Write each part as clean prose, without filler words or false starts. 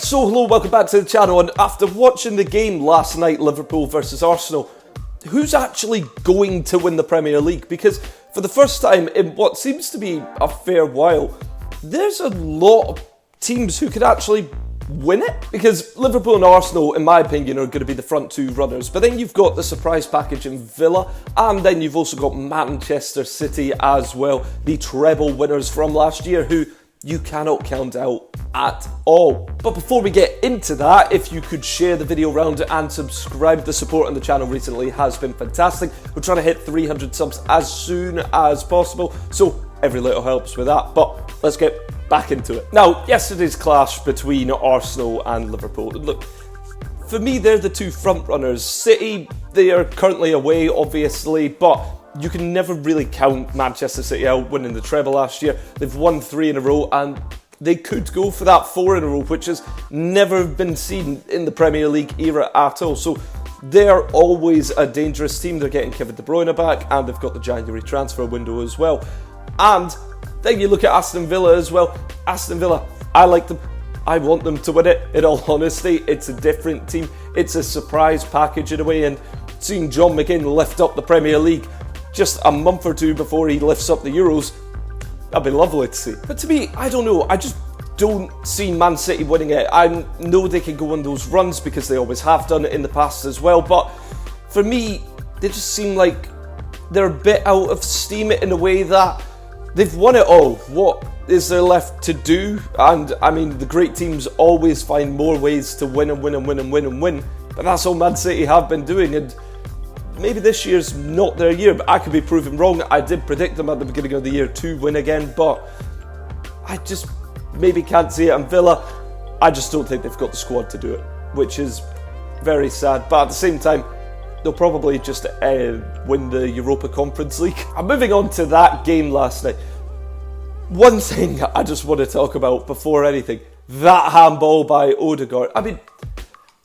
So hello, welcome back to the channel, and after watching the game last night, Liverpool versus Arsenal, who's actually going to win the Premier League? Because for the first time in what seems to be a fair while, there's a lot of teams who could actually win it. Because Liverpool and Arsenal, in my opinion, are going to be the front two runners. But then you've got the surprise package in Villa, and then you've also got Manchester City as well, the treble winners from last year, who you cannot count out at all. But before we get into that, if you could share the video around and subscribe, the support on the channel recently has been fantastic. We're trying to hit 300 subs as soon as possible, so every little helps with that. But let's get back into it. Now, yesterday's clash between Arsenal and Liverpool. Look, for me, they're the two front runners. City, they are currently away, obviously, but you can never really count Manchester City out winning the treble last year. They've won 3 in a row, and they could go for that 4 in a row, which has never been seen in the Premier League era at all. So they're always a dangerous team. They're getting Kevin De Bruyne back, and they've got the January transfer window as well. And then you look at Aston Villa as well. Aston Villa, I like them. I want them to win it, in all honesty. It's a different team. It's a surprise package in a way, and seeing John McGinn lift up the Premier League just a month or two before he lifts up the Euros, that'd be lovely to see. But to me, I don't know, I just don't see Man City winning it. I know they can go on those runs because they always have done it in the past as well, but for me, they just seem like they're a bit out of steam in a way that they've won it all. What is there left to do? And I mean, the great teams always find more ways to win and win and win and win and win, but that's all Man City have been doing, and maybe this year's not their year, but I could be proven wrong. I did predict them at the beginning of the year to win again, but I just maybe can't see it. And Villa, I just don't think they've got the squad to do it, which is very sad. But at the same time, they'll probably just win the Europa Conference League. I'm moving on to that game last night. One thing I just want to talk about before anything, that handball by Odegaard. I mean,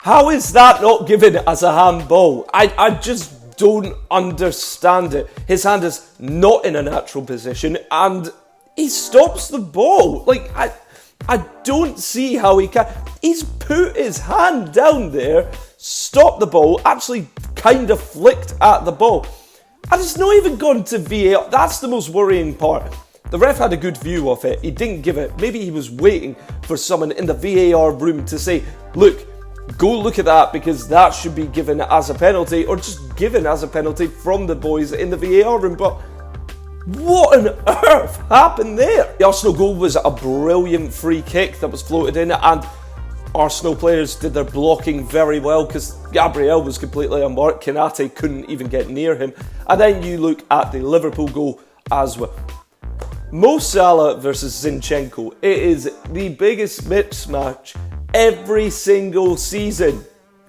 how is that not given as a handball? I just don't understand it. His hand is not in a natural position, and he stops the ball. Like, I don't see how he can. He's put his hand down there, stopped the ball, actually kind of flicked at the ball, and it's not even gone to VAR. That's the most worrying part. The ref had a good view of it. He didn't give it. Maybe he was waiting for someone in the VAR room to say, look, go look at that, because that should be given as a penalty, or just given as a penalty from the boys in the VAR room. But what on earth happened there? The Arsenal goal was a brilliant free kick that was floated in, and Arsenal players did their blocking very well because Gabriel was completely unmarked. Konate couldn't even get near him. And then you look at the Liverpool goal as well. Mo Salah versus Zinchenko. It is the biggest mismatch every single season,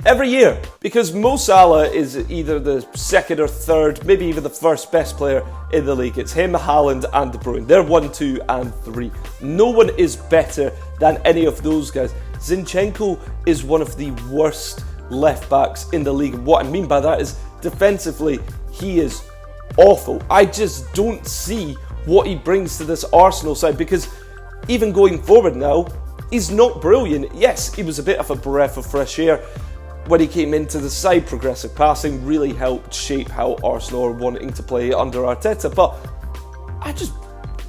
every year, because Mo Salah is either the second or third, maybe even the first best player in the league. It's him, Haaland and De Bruyne. They're 1, 2 and 3. No one is better than any of those guys. Zinchenko is one of the worst left backs in the league. What I mean by that is defensively, he is awful. I just don't see what he brings to this Arsenal side, because even going forward now, he's not brilliant. Yes, he was a bit of a breath of fresh air when he came into the side. Progressive passing really helped shape how Arsenal are wanting to play under Arteta. But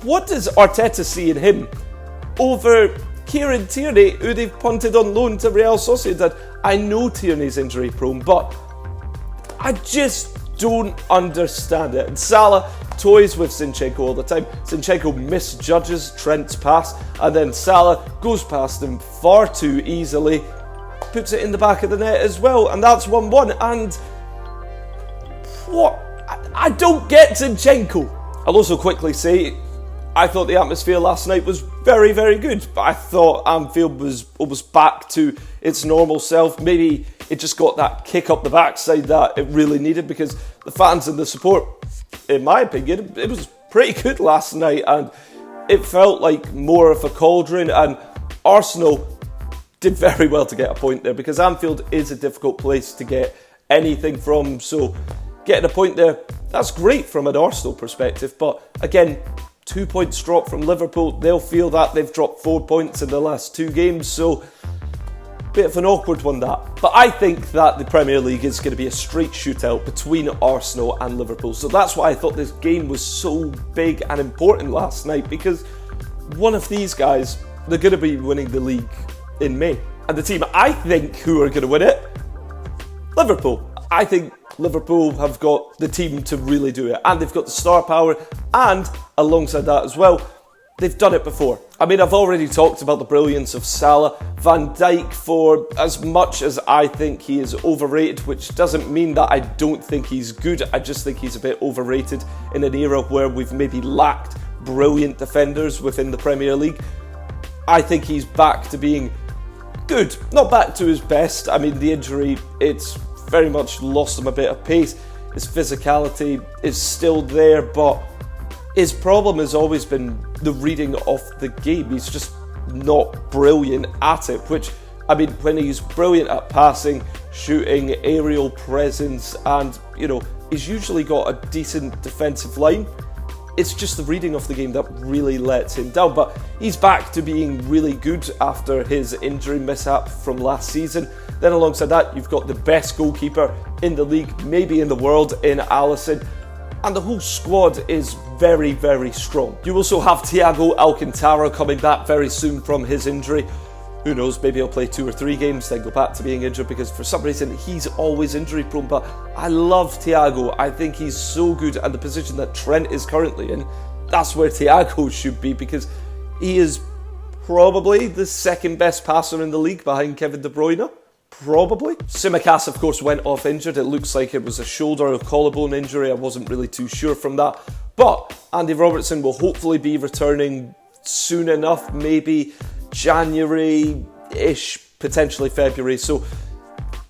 what does Arteta see in him over Kieran Tierney, who they've punted on loan to Real Sociedad? I know Tierney's injury prone, but I just don't understand it. And Salah toys with Zinchenko all the time. Zinchenko misjudges Trent's pass, and then Salah goes past him far too easily, puts it in the back of the net as well, and that's 1-1. And what? I don't get Zinchenko. I'll also quickly say, I thought the atmosphere last night was very, very good. I thought Anfield was almost back to its normal self. Maybe it just got that kick up the backside that it really needed, because the fans and the support, in my opinion, it was pretty good last night, and it felt like more of a cauldron, and Arsenal did very well to get a point there, because Anfield is a difficult place to get anything from, so getting a point there, that's great from an Arsenal perspective. But again, 2 points dropped from Liverpool. They'll feel that. They've dropped 4 points in the last 2 games, so Bit of an awkward one, that. But I think that the Premier League is going to be a straight shootout between Arsenal and Liverpool. So that's why I thought this game was so big and important last night, because one of these guys, they're going to be winning the league in May. And the team I think who are going to win it, Liverpool. I think Liverpool have got the team to really do it, and they've got the star power, and alongside that as well, they've done it before. I mean, I've already talked about the brilliance of Salah. Van Dijk, for as much as I think he is overrated, which doesn't mean that I don't think he's good, I just think he's a bit overrated in an era where we've maybe lacked brilliant defenders within the Premier League. I think he's back to being good, not back to his best. I mean, the injury, it's very much lost him a bit of pace. His physicality is still there, but his problem has always been the reading of the game. He's just not brilliant at it, which, I mean, when he's brilliant at passing, shooting, aerial presence, and, he's usually got a decent defensive line. It's just the reading of the game that really lets him down. But he's back to being really good after his injury mishap from last season. Then alongside that, you've got the best goalkeeper in the league, maybe in the world, in Alisson. And the whole squad is very, very strong. You also have Thiago Alcantara coming back very soon from his injury. Who knows, maybe he'll play 2 or 3 games, then go back to being injured, because for some reason he's always injury prone. But I love Thiago. I think he's so good, and the position that Trent is currently in, that's where Thiago should be, because he is probably the second best passer in the league behind Kevin De Bruyne. Probably. Tsimikas, of course, went off injured. It looks like it was a shoulder or collarbone injury. I wasn't really too sure from that. But Andy Robertson will hopefully be returning soon enough, maybe January-ish, potentially February. So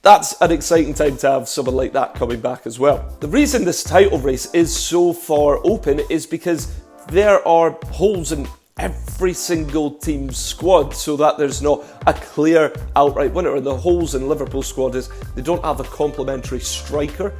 that's an exciting time to have someone like that coming back as well. The reason this title race is so far open is because there are holes in every single team's squad, so that there's not a clear outright winner. And the holes in Liverpool's squad is they don't have a complementary striker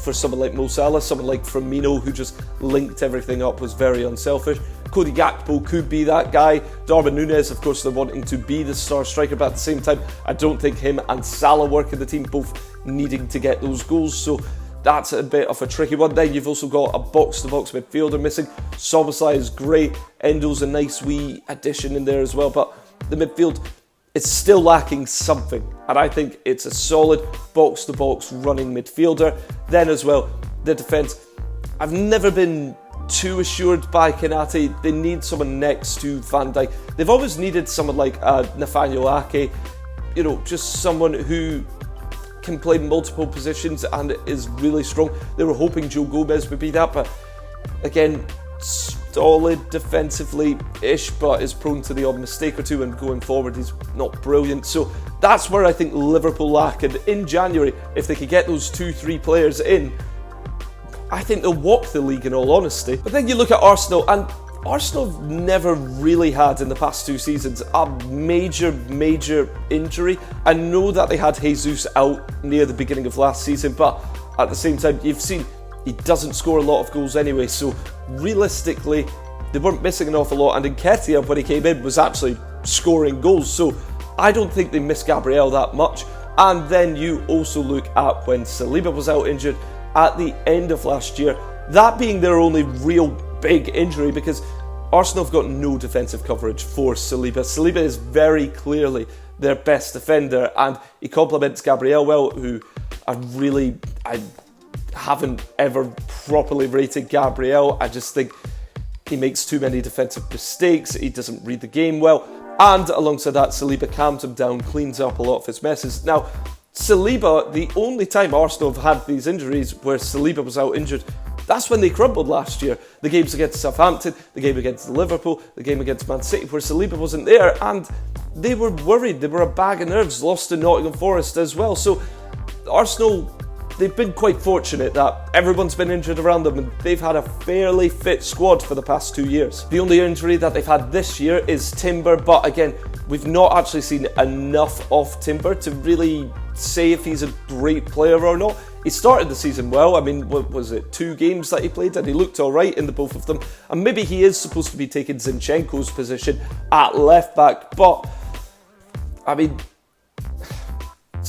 for someone like Mo Salah. Someone like Firmino, who just linked everything up, was very unselfish. Cody Gakpo could be that guy. Darwin Núñez, of course, they're wanting to be the star striker, but at the same time, I don't think him and Salah work in the team, both needing to get those goals. So that's a bit of a tricky one. Then you've also got a box-to-box midfielder missing. Szoboszlai is great. Endo's a nice wee addition in there as well. But the midfield, it's still lacking something. And I think it's a solid box-to-box running midfielder. Then as well, the defence. I've never been too assured by Konate. They need someone next to Van Dijk. They've always needed someone like Nathaniel Ake. Just someone who can play multiple positions and is really strong. They were hoping Joe Gomez would be that, but again, solid defensively-ish, but is prone to the odd mistake or two, and going forward he's not brilliant. So that's where I think Liverpool lack, and in January, if they could get those 2-3 players in, I think they'll walk the league, in all honesty. But then you look at Arsenal, and Arsenal have never really had in the past 2 seasons a major injury. I know that they had Jesus out near the beginning of last season, but at the same time, you've seen he doesn't score a lot of goals anyway, so realistically, they weren't missing an awful lot, and Nketiah, when he came in, was actually scoring goals, so I don't think they missed Gabriel that much. And then you also look at when Saliba was out injured at the end of last year, that being their only real big injury, because Arsenal have got no defensive coverage for Saliba. Saliba is very clearly their best defender, and he complements Gabriel well, who I haven't ever properly rated Gabriel. I just think he makes too many defensive mistakes, he doesn't read the game well, and alongside that, Saliba calms him down, cleans up a lot of his messes. Now, Saliba, the only time Arsenal have had these injuries where Saliba was out injured, that's when they crumbled last year. The games against Southampton, the game against Liverpool, the game against Man City, where Saliba wasn't there, and they were worried. They were a bag of nerves, lost to Nottingham Forest as well. So Arsenal, they've been quite fortunate that everyone's been injured around them, and they've had a fairly fit squad for the past 2 years. The only injury that they've had this year is Timber, but again, we've not actually seen enough of Timber to really say if he's a great player or not. He started the season well. I mean, what was it, 2 games that he played, and he looked alright in the both of them. And maybe he is supposed to be taking Zinchenko's position at left back, but I mean,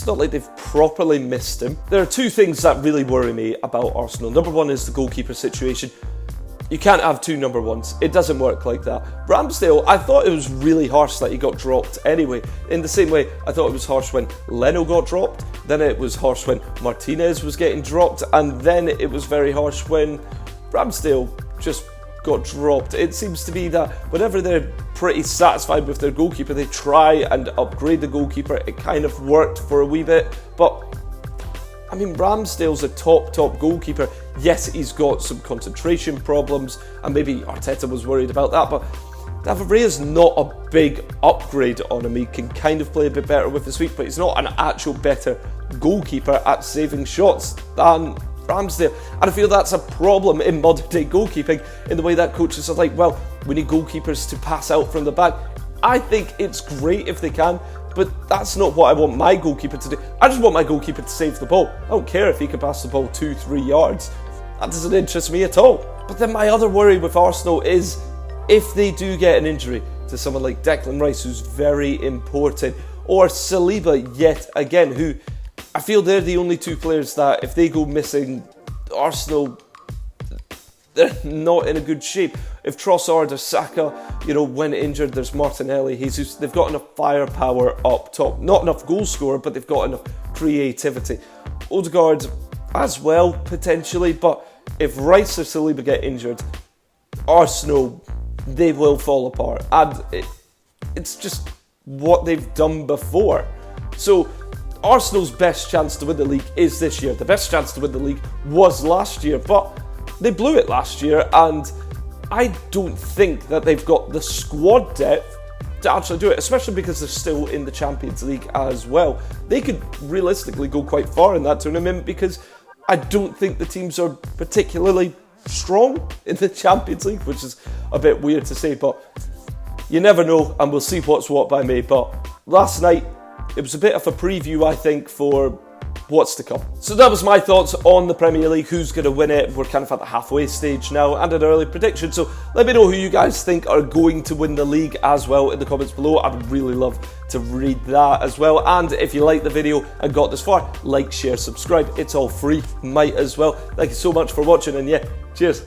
it's not like they've properly missed him. There are two things that really worry me about Arsenal. Number one is the goalkeeper situation. You can't have two number ones. It doesn't work like that. Ramsdale, I thought it was really harsh that he got dropped anyway. In the same way, I thought it was harsh when Leno got dropped, then it was harsh when Martinez was getting dropped, and then it was very harsh when Ramsdale just got dropped. It seems to be that whenever they're pretty satisfied with their goalkeeper, they try and upgrade the goalkeeper. It kind of worked for a wee bit, but I mean, Ramsdale's a top goalkeeper. Yes, he's got some concentration problems, and maybe Arteta was worried about that, but David Raya's not a big upgrade on him. He can kind of play a bit better with his feet, but he's not an actual better goalkeeper at saving shots than Ramsdale. And I feel that's a problem in modern day goalkeeping, in the way that coaches are like, well, we need goalkeepers to pass out from the back. I think it's great if they can, but that's not what I want my goalkeeper to do. I just want my goalkeeper to save the ball. I don't care if he can pass the ball 2-3 yards. That doesn't interest me at all. But then my other worry with Arsenal is if they do get an injury to someone like Declan Rice, who's very important, or Saliba yet again, who I feel they're the only two players that if they go missing, Arsenal, they're not in a good shape. If Trossard or Saka, when injured, there's Martinelli, Jesus, they've got enough firepower up top. Not enough goal scorer, but they've got enough creativity. Odegaard as well, potentially, but if Rice or Saliba get injured, Arsenal, they will fall apart. And it's just what they've done before. So Arsenal's best chance to win the league is this year. The best chance to win the league was last year, but they blew it last year, and I don't think that they've got the squad depth to actually do it, especially because they're still in the Champions League as well. They could realistically go quite far in that tournament because I don't think the teams are particularly strong in the Champions League, which is a bit weird to say, but you never know, and we'll see what's what by May. But last night, it was a bit of a preview, I think, for what's to come. So that was my thoughts on the Premier League, who's going to win it. We're kind of at the halfway stage now, and an early prediction. So let me know who you guys think are going to win the league as well in the comments below. I'd really love to read that as well. And if you liked the video and got this far, like, share, subscribe. It's all free, might as well. Thank you so much for watching, and yeah, cheers.